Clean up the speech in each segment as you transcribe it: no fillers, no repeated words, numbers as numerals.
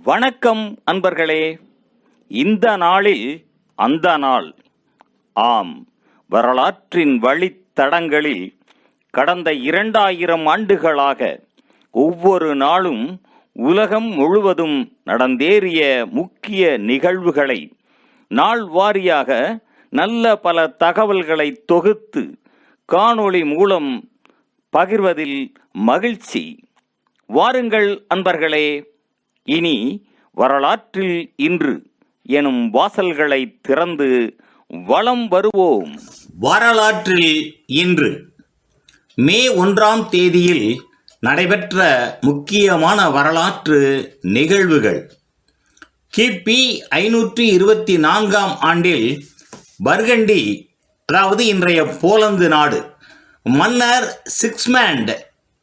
வணக்கம் அன்பர்களே. இந்த நாளில் அந்த நாள். ஆம், வரலாற்றின் வழித்தடங்களில் கடந்த 2000 ஆண்டுகளாக ஒவ்வொரு நாளும் உலகம் முழுவதும் நடந்தேறிய முக்கிய நிகழ்வுகளை நாள் வாரியாக நல்ல பல தகவல்களை தொகுத்து காணொளி மூலம் பகிர்வதில் மகிழ்ச்சி. வாருங்கள் அன்பர்களே, இனி வரலாற்றில் இன்று எனும் வாசல்களை திறந்து வலம் வருவோம். வரலாற்றில் இன்று மே 1ஆம் தேதியில் நடைபெற்ற முக்கியமான வரலாற்று நிகழ்வுகள். கிபி 524ஆம் ஆண்டில் பர்கண்டி, அதாவது இன்றைய போலந்து நாடு, மன்னர் சிக்ஸ்மண்ட்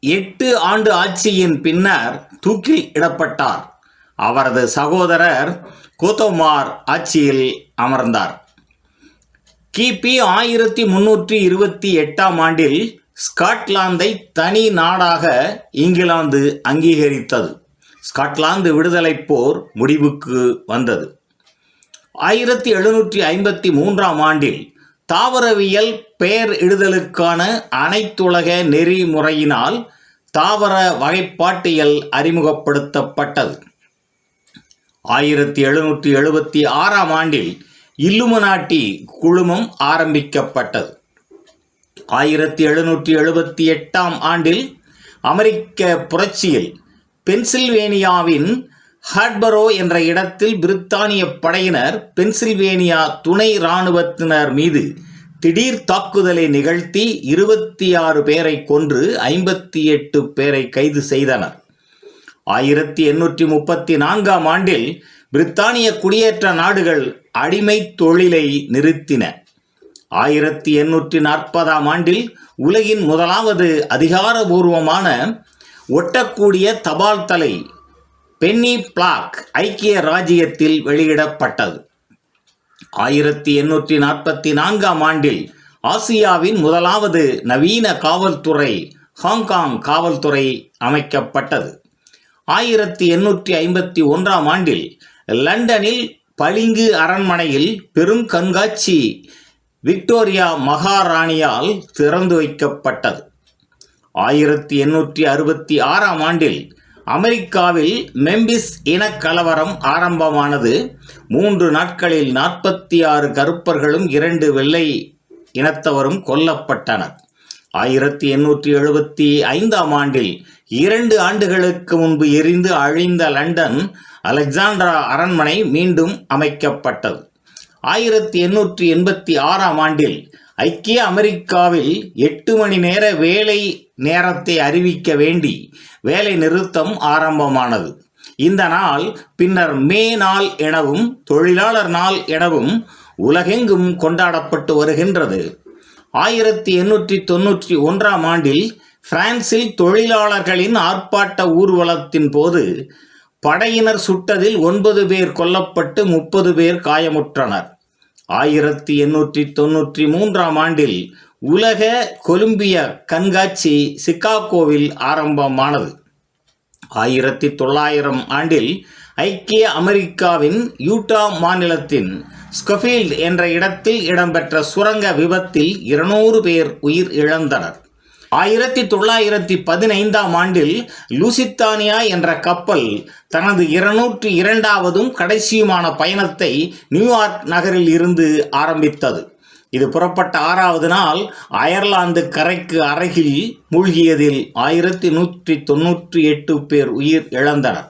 8 ஆண்டு ஆட்சியின் பின்னர் தூக்கில் இடப்பட்டார். அவரது சகோதரர் கோத்தோமார் ஆட்சியில் அமர்ந்தார். கிபி 1328ஆம் ஆண்டில் ஸ்காட்லாந்தை தனி நாடாக இங்கிலாந்து அங்கீகரித்தது. ஸ்காட்லாந்து விடுதலைப் போர் முடிவுக்கு வந்தது. 1753ஆம் ஆண்டில் தாவரவியல் பெயர் இடுதலுக்கான அனைத்துலக நெறிமுறையினால் தாவர வகைப்பாட்டியல் அறிமுகப்படுத்தப்பட்டது. 1776ஆம் ஆண்டில் இல்லுமினாட்டி குழுமம் ஆரம்பிக்கப்பட்டது. 1778ஆம் ஆண்டில் அமெரிக்க புரட்சியில் பென்சில்வேனியாவின் ஹாட்பரோ என்ற இடத்தில் பிரித்தானிய படையினர் பென்சில்வேனியா துணை இராணுவத்தினர் மீது திடீர் தாக்குதலை நிகழ்த்தி 26 பேரை கொன்று 58 பேரை கைது செய்தனர். 1834ஆம் ஆண்டில் பிரித்தானிய குடியேற்ற நாடுகள் அடிமை தொழிலை நிறுத்தின. 1840ஆம் ஆண்டில் உலகின் முதலாவது அதிகாரபூர்வமான ஒட்டக்கூடிய தபால் தலை பென்னி பிளாக் ஐக்கிய ராஜ்யத்தில் வெளியிடப்பட்டது. 1844ஆம் ஆண்டில் ஆசியாவின் முதலாவது நவீன காவல்துறை ஹாங்காங் காவல்துறை அமைக்கப்பட்டது. 1851ஆம் ஆண்டில் லண்டனில் பளிங்கு அரண்மனையில் பெரும் கண்காட்சி விக்டோரியா மகாராணியால் திறந்து வைக்கப்பட்டது. 1866ஆம் ஆண்டில் அமெரிக்காவில் மெம்பிஸ் இனக்கலவரம் ஆரம்பமானது. 3 நாட்களில் 46 கருப்பர்களும் 2 வெள்ளை இனத்தவரும் கொல்லப்பட்டனர். 1875ஆம் ஆண்டில் 2 ஆண்டுகளுக்கு முன்பு எரிந்து அழிந்த லண்டன் அலெக்சாண்ட்ரா அரண்மனை மீண்டும் அமைக்கப்பட்டது. 1886ஆம் ஆண்டில் ஐக்கிய அமெரிக்காவில் 8 மணி நேர வேலை நேரத்தை அறிவிக்க வேண்டி வேலை நிறுத்தம் ஆரம்பமானது. இந்த நாள் பின்னர் மே நாள் எனவும் தொழிலாளர் நாள் எனவும் உலகெங்கும் கொண்டாடப்பட்டு வருகின்றது. 1891ஆம் ஆண்டில் பிரான்சில் தொழிலாளர்களின் ஆர்ப்பாட்ட ஊர்வலத்தின் போது படையினர் சுட்டதில் 9 பேர் கொல்லப்பட்டு 30 பேர் காயமுற்றனர். 1893ஆம் ஆண்டில் உலக கொலம்பியா கண்காட்சி சிகாகோவில் ஆரம்பமானது. 1900 ஆண்டில் ஐக்கிய அமெரிக்காவின் யூட்டா மாநிலத்தின் ஸ்கோஃபீல்ட் என்ற இடத்தில் இடம்பெற்ற சுரங்க விபத்தில் 200 பேர் உயிர் இழந்தனர். 1915ஆம் ஆண்டில் லூசித்தானியா என்ற கப்பல் தனது 202ஆவதும் கடைசியுமான பயணத்தை நியூயார்க் நகரில் இருந்து ஆரம்பித்தது. இது புறப்பட்ட 6வது நாள் அயர்லாந்து கரைக்கு அருகில் மூழ்கியதில் 1198 பேர் உயிர் இழந்தனர்.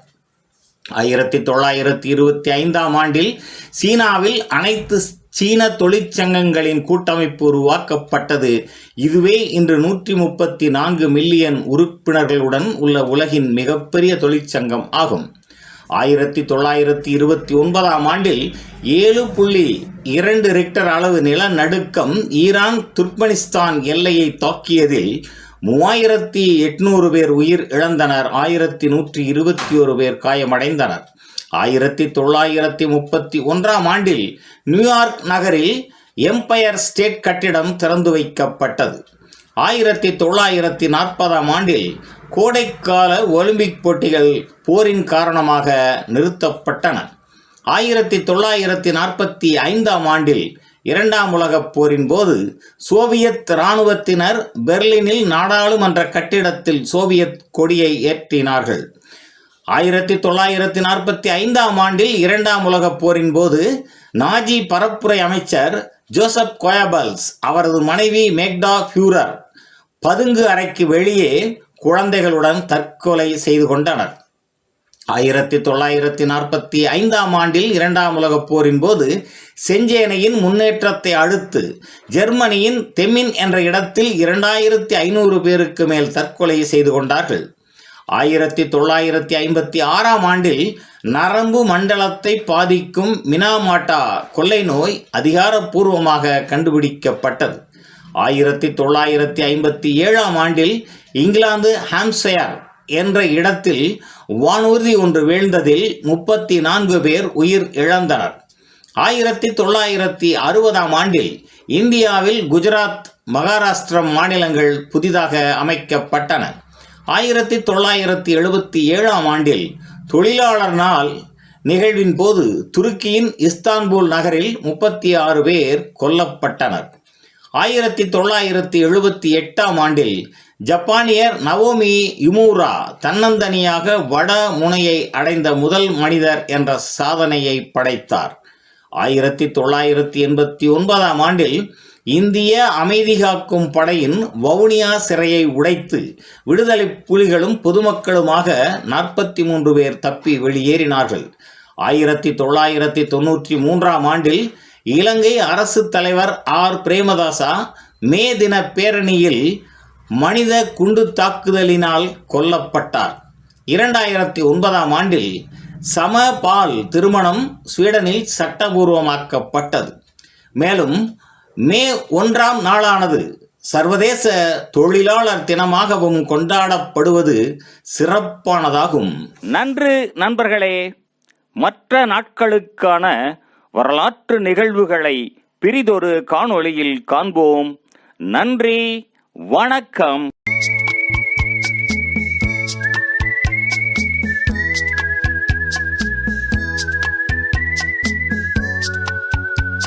1925ஆம் ஆண்டில் சீனாவில் அனைத்து சீன தொழிற்சங்கங்களின் கூட்டமைப்பு உருவாக்கப்பட்டது. இதுவே இன்று 134 மில்லியன் உறுப்பினர்களுடன் உள்ள உலகின் மிகப்பெரிய தொழிற்சங்கம் ஆகும். 1929ஆம் ஆண்டில் 7.2 ரிக்டர் அளவு நிலநடுக்கம் ஈரான் துர்க்மெனிஸ்தான் எல்லையை தாக்கியதில் 3800 பேர் உயிர் இழந்தனர். 1121 பேர் காயமடைந்தனர். 1931ஆம் ஆண்டில் நியூயார்க் நகரில் எம்பயர் ஸ்டேட் கட்டிடம் திறந்து வைக்கப்பட்டது. 1940ஆம் ஆண்டில் கோடைக்கால ஒலிம்பிக் போட்டிகள் போரின் காரணமாக நிறுத்தப்பட்டன. 1945ஆம் ஆண்டில் இரண்டாம் உலகப் போரின் போது சோவியத் இராணுவத்தினர் பெர்லினில் நாடாளுமன்ற கட்டிடத்தில் சோவியத் கொடியை ஏற்றினார்கள். 1945ஆம் ஆண்டில் இரண்டாம் உலகப் போரின் போது நாஜி பரப்புரை அமைச்சர் ஜோசப் கோயபல்ஸ் அவரது மனைவி மேக்டா ஃபியூரர் பதுங்கு அறைக்கு வெளியே குழந்தைகளுடன் தற்கொலை செய்து கொண்டனர். 1945ஆம் ஆண்டில் இரண்டாம் உலகப் போரின் போது செஞ்சேனையின் முன்னேற்றத்தை அடுத்து ஜெர்மனியின் தெமின் என்ற இடத்தில் 2500 பேருக்கு மேல் தற்கொலை செய்து கொண்டார்கள். 1956ஆம் ஆண்டில் நரம்பு மண்டலத்தை பாதிக்கும் மினாமாட்டா கொள்ளை நோய் அதிகாரப்பூர்வமாக கண்டுபிடிக்கப்பட்டது. 1957ஆம் ஆண்டில் இங்கிலாந்து ஹாம்ப்ஷயர் என்ற இடத்தில் வானூர்தி ஒன்று வீழ்ந்ததில் 34 பேர் உயிர் இழந்தனர். 1960ஆம் ஆண்டில் இந்தியாவில் குஜராத், மகாராஷ்டிரம் மாநிலங்கள் புதிதாக அமைக்கப்பட்டன. 1977ஆம் ஆண்டில் தொழிலாளர் நாள் நிகழ்வின் போது துருக்கியின் இஸ்தான்புல் நகரில் 36 பேர் கொல்லப்பட்டனர். 1978ஆம் ஆண்டில் ஜப்பானியர் நவோமி யுமுரா தன்னந்தனியாக வட முனையை அடைந்த முதல் மனிதர் என்ற சாதனையை படைத்தார். 1989ஆம் ஆண்டில் இந்திய அமைதி காக்கும் படையின் வவுனியா சிறையை உடைத்து விடுதலை புலிகளும் பொதுமக்களுமாக 43 பேர் தப்பி வெளியேறினார்கள். 1993ஆம் ஆண்டில் இலங்கை அரசு தலைவர் ஆர் பிரேமதாசா மே தின பேரணியில் மனித குண்டு தாக்குதலினால் கொல்லப்பட்டார். 2009ஆம் ஆண்டில் சமபால் திருமணம் ஸ்வீடனில் சட்டபூர்வமாக்கப்பட்டது. மேலும் மே 1ஆம் நாளானது சர்வதேச தொழிலாளர் தினமாகவும் கொண்டாடப்படுவது சிறப்பானதாகும். நன்று நண்பர்களே, மற்ற நாட்களுக்கான வரலாற்று நிகழ்வுகளை பிரிதொரு காணொளியில் காண்போம். நன்றி, வணக்கம்.